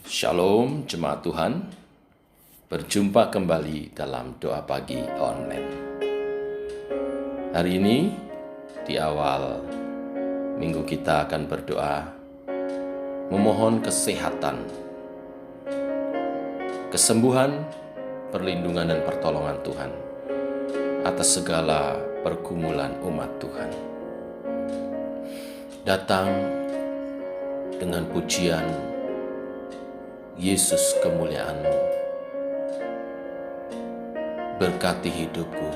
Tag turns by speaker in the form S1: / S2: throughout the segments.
S1: Shalom jemaat Tuhan, berjumpa kembali dalam doa pagi online. Hari ini di awal minggu kita akan berdoa memohon kesehatan, kesembuhan, perlindungan dan pertolongan Tuhan atas segala pergumulan umat Tuhan. Datang dengan pujian, Yesus kemuliaan-Mu, berkati hidupku,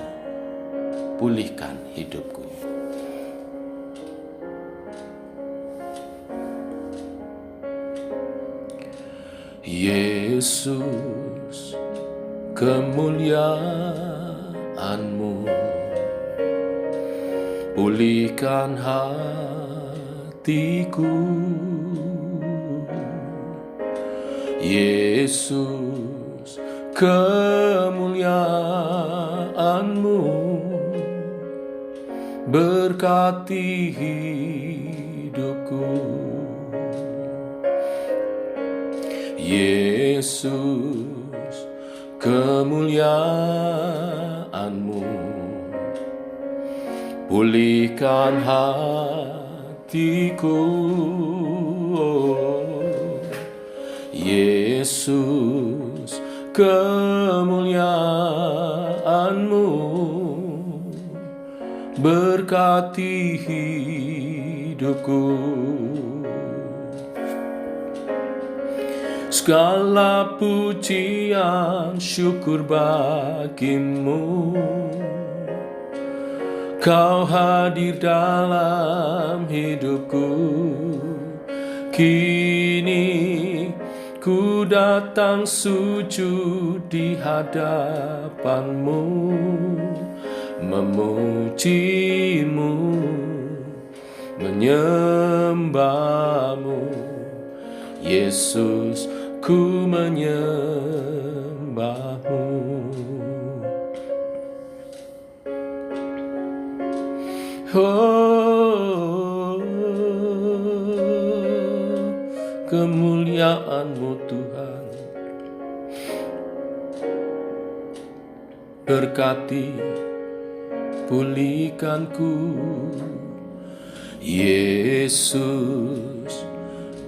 S1: pulihkan hidupku. Yesus kemuliaan-Mu, pulihkan hatiku. Yesus kemuliaan-Mu, berkati hidupku. Yesus kemuliaan-Mu, pulihkan hatiku. Yesus kemuliaan-Mu, berkati hidupku. Segala pujian syukur bagi-Mu, Kau hadir dalam hidupku. Kini ku datang sujud di hadapan-Mu, memuji-Mu, menyembah-Mu. Yesus, ku menyembah-Mu. Oh, kemuliaan-Mu Tuhan, berkati, pulihkanku. Yesus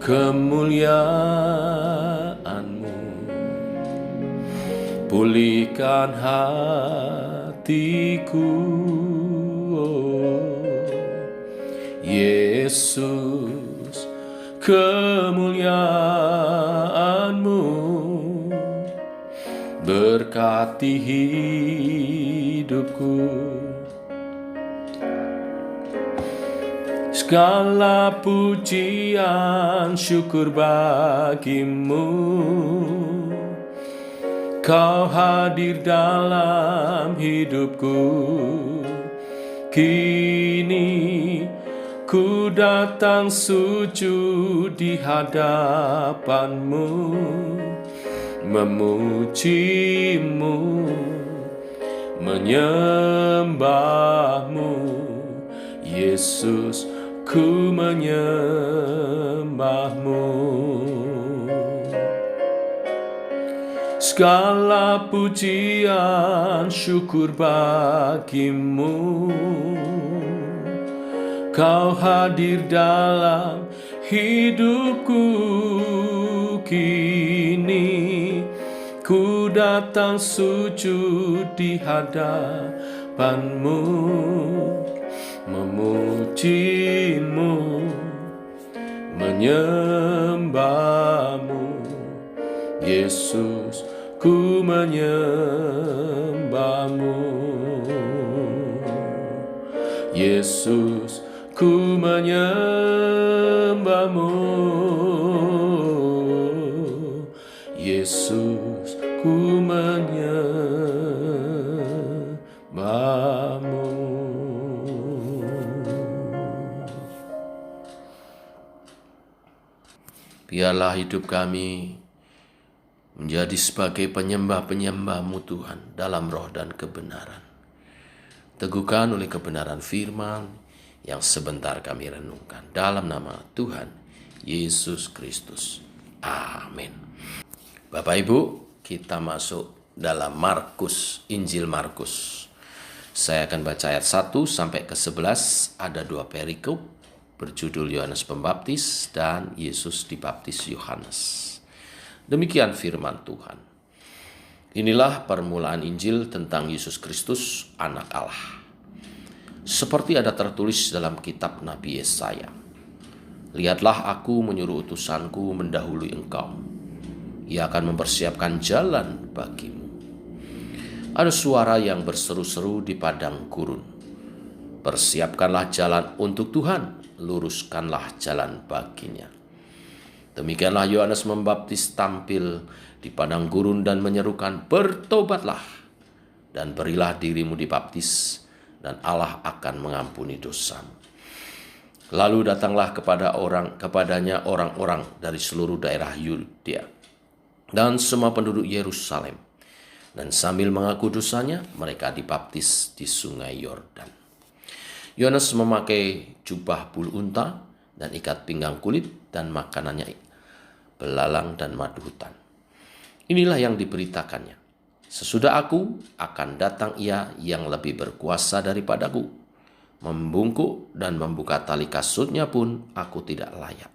S1: kemuliaan-Mu, pulihkan hatiku. Yesus kemuliaan-Mu, berkati hidupku. Segala pujian syukur bagi-Mu, Kau hadir dalam hidupku. Kini ku datang sujud di hadapan-Mu, memuji-Mu, menyembah-Mu. Yesus, ku menyembah-Mu. Segala pujian syukur bagi-Mu, Kau hadir dalam hidupku. Kini ku datang sujud di hadapan-Mu, memuji-Mu, menyembah-Mu. Yesus, ku menyembah-Mu. Yesus, ku menyembah-Mu. Yesus, ku menyembah-Mu. Biarlah hidup kami menjadi sebagai penyembah-penyembah-Mu Tuhan dalam roh dan kebenaran. Teguhkan oleh kebenaran firman yang sebentar kami renungkan. Dalam nama Tuhan Yesus Kristus. Amin. Bapak Ibu, kita masuk dalam Injil Markus. Saya akan baca ayat 1 sampai ke 11, ada 2 perikop berjudul Yohanes Pembaptis dan Yesus dibaptis Yohanes. Demikian firman Tuhan. Inilah permulaan Injil tentang Yesus Kristus, anak Allah. Seperti ada tertulis dalam kitab Nabi Yesaya, lihatlah aku menyuruh utusanku mendahului engkau. Ia akan mempersiapkan jalan bagimu. Ada suara yang berseru-seru di padang gurun. Persiapkanlah jalan untuk Tuhan, luruskanlah jalan baginya. Demikianlah Yohanes Pembaptis tampil di padang gurun dan menyerukan, bertobatlah dan berilah dirimu dibaptis, dan Allah akan mengampuni dosamu. Lalu datanglah kepadanya orang-orang dari seluruh daerah Yudea dan semua penduduk Yerusalem, dan sambil mengaku dosanya, mereka dibaptis di sungai Yordan. Yohanes memakai jubah bulu unta dan ikat pinggang kulit, dan makanannya belalang dan madu hutan. Inilah yang diberitakannya, sesudah aku akan datang ia yang lebih berkuasa daripadaku. Membungkuk dan membuka tali kasutnya pun aku tidak layak.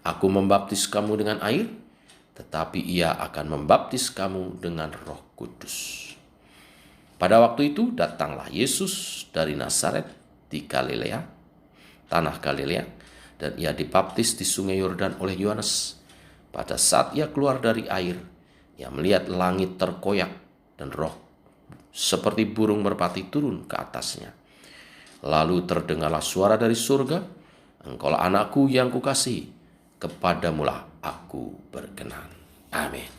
S1: Aku membaptis kamu dengan air, tetapi ia akan membaptis kamu dengan Roh Kudus. Pada waktu itu datanglah Yesus dari Nazaret di Galilea, tanah Galilea, dan ia dibaptis di sungai Yordan oleh Yohanes. Pada saat ia keluar dari air, ia melihat langit terkoyak dan Roh seperti burung merpati turun ke atasnya. Lalu terdengarlah suara dari surga, engkaulah anakku yang kukasihi, kepadamulah aku berkenan. Amin.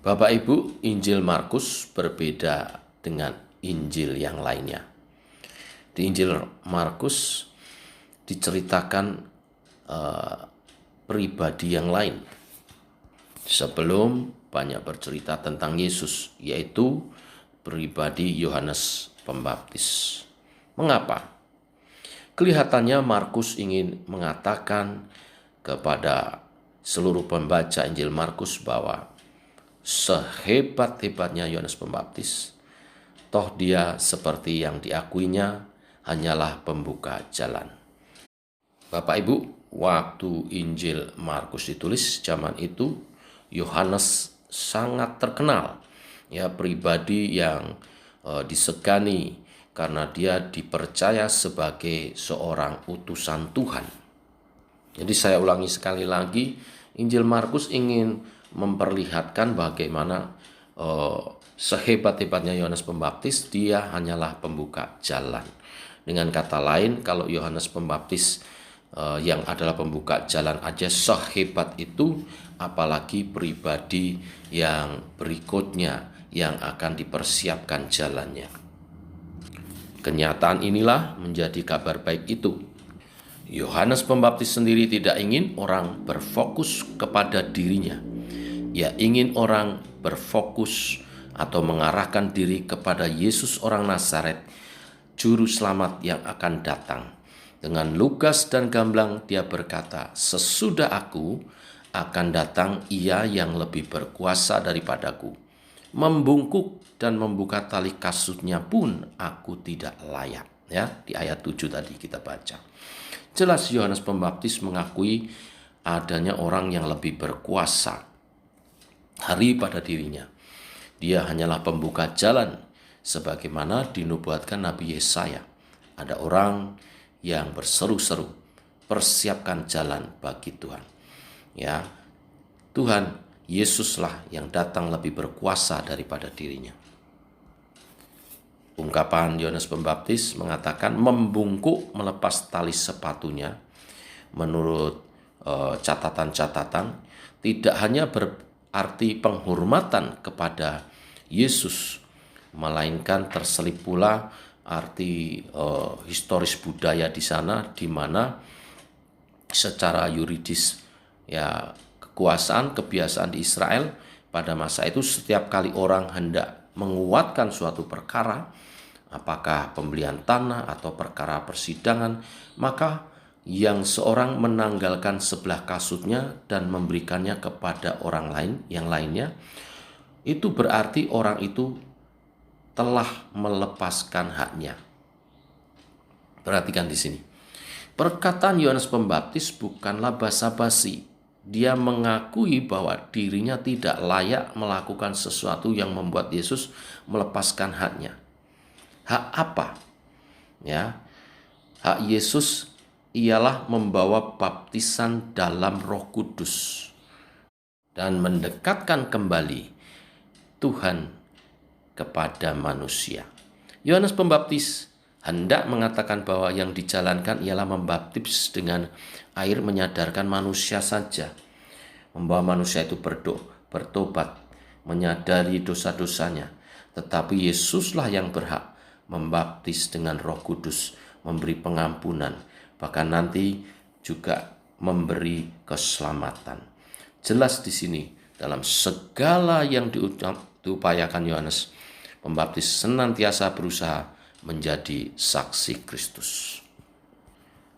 S1: Bapak Ibu, Injil Markus berbeda dengan Injil yang lainnya. Di Injil Markus diceritakan pribadi yang lain sebelum banyak bercerita tentang Yesus, yaitu pribadi Yohanes Pembaptis. Mengapa? Kelihatannya Markus ingin mengatakan kepada seluruh pembaca Injil Markus bahwa sehebat-hebatnya Yohanes Pembaptis, toh dia seperti yang diakuinya hanyalah pembuka jalan. Bapak Ibu, waktu Injil Markus ditulis zaman itu, Yohanes sangat terkenal, ya, pribadi yang disegani karena dia dipercaya sebagai seorang utusan Tuhan. Jadi saya ulangi sekali lagi, Injil Markus ingin memperlihatkan bagaimana sehebat-hebatnya Yohanes Pembaptis, dia hanyalah pembuka jalan. Dengan kata lain, kalau Yohanes Pembaptis yang adalah pembuka jalan aja sehebat itu, apalagi pribadi yang berikutnya yang akan dipersiapkan jalannya. Kenyataan inilah menjadi kabar baik itu. Yohanes Pembaptis sendiri tidak ingin orang berfokus kepada dirinya. Ia ingin orang berfokus atau mengarahkan diri kepada Yesus orang Nazaret, juru selamat yang akan datang. Dengan lugas dan gamblang dia berkata, sesudah aku akan datang ia yang lebih berkuasa daripadaku. Membungkuk dan membuka tali kasutnya pun aku tidak layak. Ya, di ayat 7 tadi kita baca. Jelas Yohanes Pembaptis mengakui adanya orang yang lebih berkuasa daripada dirinya. Dia hanyalah pembuka jalan sebagaimana dinubuatkan Nabi Yesaya. Ada orang yang berseru-seru, persiapkan jalan bagi Tuhan. Ya, Tuhan Yesuslah yang datang lebih berkuasa daripada dirinya. Ungkapan Yohanes Pembaptis mengatakan membungkuk melepas tali sepatunya. Menurut catatan-catatan, tidak hanya berarti penghormatan kepada Yesus, melainkan terselip pula arti historis budaya di sana, di mana secara yuridis, ya, kekuasaan, kebiasaan di Israel pada masa itu setiap kali orang hendak menguatkan suatu perkara, apakah pembelian tanah atau perkara persidangan, maka yang seorang menanggalkan sebelah kasutnya dan memberikannya kepada orang lain yang lainnya, itu berarti orang itu telah melepaskan haknya. Perhatikan di sini. Perkataan Yohanes Pembaptis bukanlah basa-basi. Dia mengakui bahwa dirinya tidak layak melakukan sesuatu yang membuat Yesus melepaskan haknya. Hak apa? Ya, hak Yesus ialah membawa baptisan dalam Roh Kudus dan mendekatkan kembali Tuhan kepada manusia. Yohanes Pembaptis hendak mengatakan bahwa yang dijalankan ialah membaptis dengan air menyadarkan manusia saja, membawa manusia itu bertobat, menyadari dosa-dosanya. Tetapi Yesuslah yang berhak membaptis dengan Roh Kudus, memberi pengampunan, bahkan nanti juga memberi keselamatan. Jelas di sini dalam segala yang diupayakan Yohanes Pembaptis senantiasa berusaha menjadi saksi Kristus.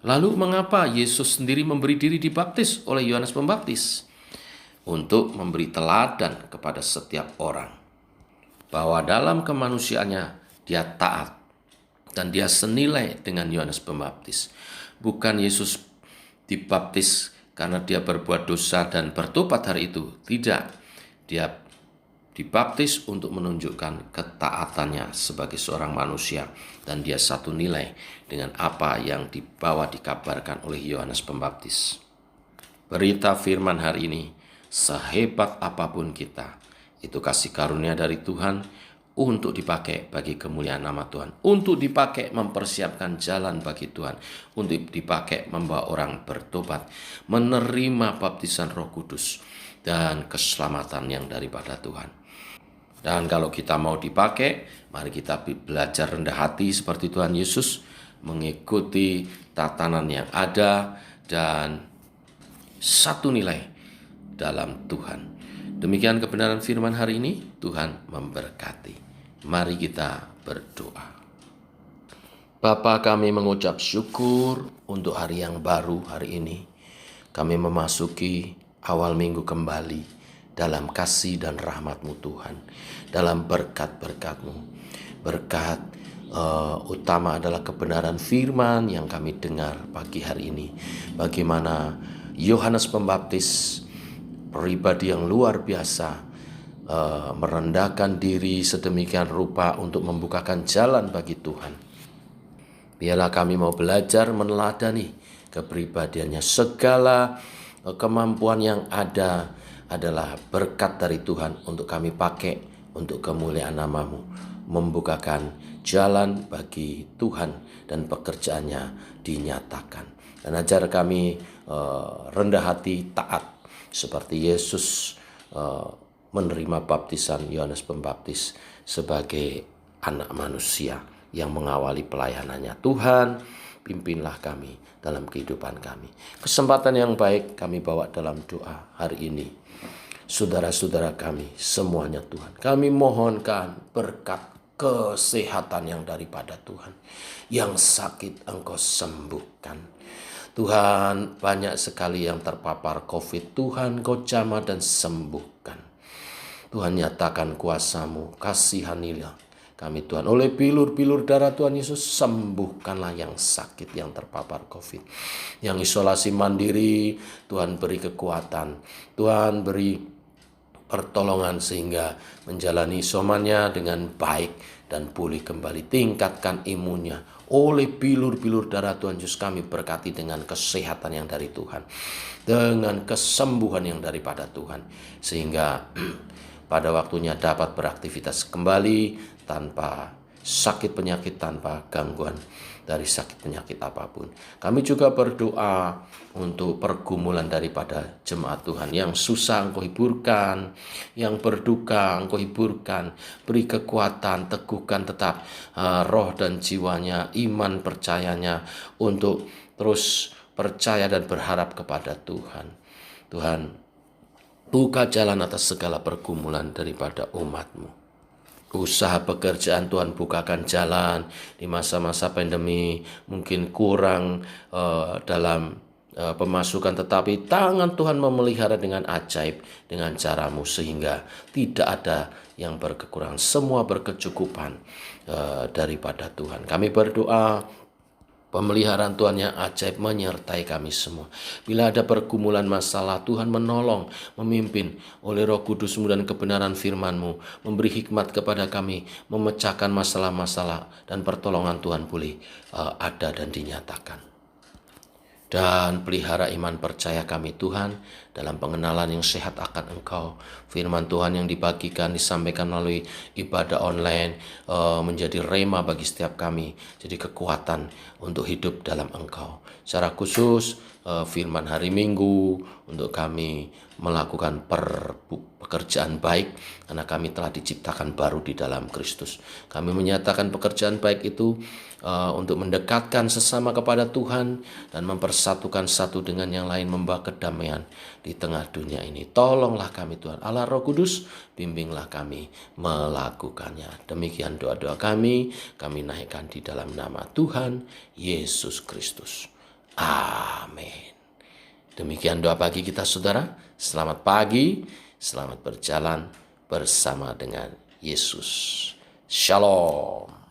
S1: Lalu mengapa Yesus sendiri memberi diri dibaptis oleh Yohanes Pembaptis? Untuk memberi teladan kepada setiap orang bahwa dalam kemanusiaannya dia taat dan dia senilai dengan Yohanes Pembaptis. Bukan Yesus dibaptis karena dia berbuat dosa dan bertobat hari itu. Tidak, dia dibaptis untuk menunjukkan ketaatannya sebagai seorang manusia, dan dia satu nilai dengan apa yang dikabarkan oleh Yohanes Pembaptis. Berita firman hari ini, sehebat apapun kita, itu kasih karunia dari Tuhan untuk dipakai bagi kemuliaan nama Tuhan, untuk dipakai mempersiapkan jalan bagi Tuhan, untuk dipakai membawa orang bertobat, menerima baptisan Roh Kudus dan keselamatan yang daripada Tuhan. Dan kalau kita mau dipakai, mari kita belajar rendah hati seperti Tuhan Yesus, mengikuti tatanan yang ada dan satu nilai dalam Tuhan. Demikian kebenaran firman hari ini. Tuhan memberkati. Mari kita berdoa. Bapa, kami mengucap syukur untuk hari yang baru hari ini. Kami memasuki awal minggu kembali dalam kasih dan rahmat-Mu Tuhan, dalam berkat-berkat-Mu. Berkat utama adalah kebenaran firman yang kami dengar pagi hari ini. Bagaimana Yohanes Pembaptis, pribadi yang luar biasa, merendahkan diri sedemikian rupa untuk membukakan jalan bagi Tuhan. Biarlah kami mau belajar meneladani kepribadiannya. Segala kemampuan yang ada adalah berkat dari Tuhan untuk kami pakai untuk kemuliaan nama-Mu, membukakan jalan bagi Tuhan dan pekerjaannya dinyatakan. Dan ajar kami rendah hati, taat seperti Yesus menerima baptisan Yohanes Pembaptis sebagai anak manusia yang mengawali pelayanannya. Tuhan, pimpinlah kami dalam kehidupan kami. Kesempatan yang baik kami bawa dalam doa hari ini. Saudara-saudara kami semuanya Tuhan, kami mohonkan berkat kesehatan yang daripada Tuhan. Yang sakit Engkau sembuhkan. Tuhan, banyak sekali yang terpapar COVID. Tuhan, Kau jamah dan sembuhkan. Tuhan, nyatakan kuasa-Mu, kasihanilah kami Tuhan. Oleh bilur-bilur darah Tuhan Yesus, sembuhkanlah yang sakit, yang terpapar COVID. Yang isolasi mandiri, Tuhan beri kekuatan. Tuhan beri pertolongan sehingga menjalani isomannya dengan baik dan pulih kembali. Tingkatkan imunnya. Oleh bilur-bilur darah Tuhan Yesus, kami berkati dengan kesehatan yang dari Tuhan, dengan kesembuhan yang daripada Tuhan, sehingga pada waktunya dapat beraktivitas kembali tanpa sakit penyakit, tanpa gangguan dari sakit penyakit apapun. Kami juga berdoa untuk pergumulan daripada jemaat Tuhan. Yang susah Engkau hiburkan, yang berduka Engkau hiburkan. Beri kekuatan, teguhkan tetap roh dan jiwanya, iman percayanya untuk terus percaya dan berharap kepada Tuhan. Tuhan, buka jalan atas segala pergumulan daripada umat-Mu. usaha pekerjaan Tuhan bukakan jalan di masa-masa pandemi, mungkin kurang dalam pemasukan, tetapi tangan Tuhan memelihara dengan ajaib dengan caramu, sehingga tidak ada yang berkekurangan, semua berkecukupan daripada Tuhan. Kami berdoa pemeliharaan Tuhan yang ajaib menyertai kami semua. Bila ada pergumulan masalah, Tuhan menolong, memimpin oleh Roh Kudus-Mu dan kebenaran firman-Mu, memberi hikmat kepada kami, memecahkan masalah-masalah, dan pertolongan Tuhan boleh ada dan dinyatakan. Dan pelihara iman percaya kami Tuhan dalam pengenalan yang sehat akan Engkau. Firman Tuhan yang dibagikan, disampaikan melalui ibadah online menjadi rema bagi setiap kami, jadi kekuatan untuk hidup dalam Engkau. Secara khusus firman hari Minggu untuk kami melakukan pekerjaan baik, karena kami telah diciptakan baru di dalam Kristus. Kami menyatakan pekerjaan baik itu untuk mendekatkan sesama kepada Tuhan dan mempersatukan satu dengan yang lain, membawa kedamaian di tengah dunia ini. Tolonglah kami Tuhan Allah Roh Kudus, bimbinglah kami melakukannya. Demikian doa-doa kami naikkan di dalam nama Tuhan Yesus Kristus. Amin. Demikian doa pagi kita saudara. Selamat pagi, selamat berjalan bersama dengan Yesus. Shalom.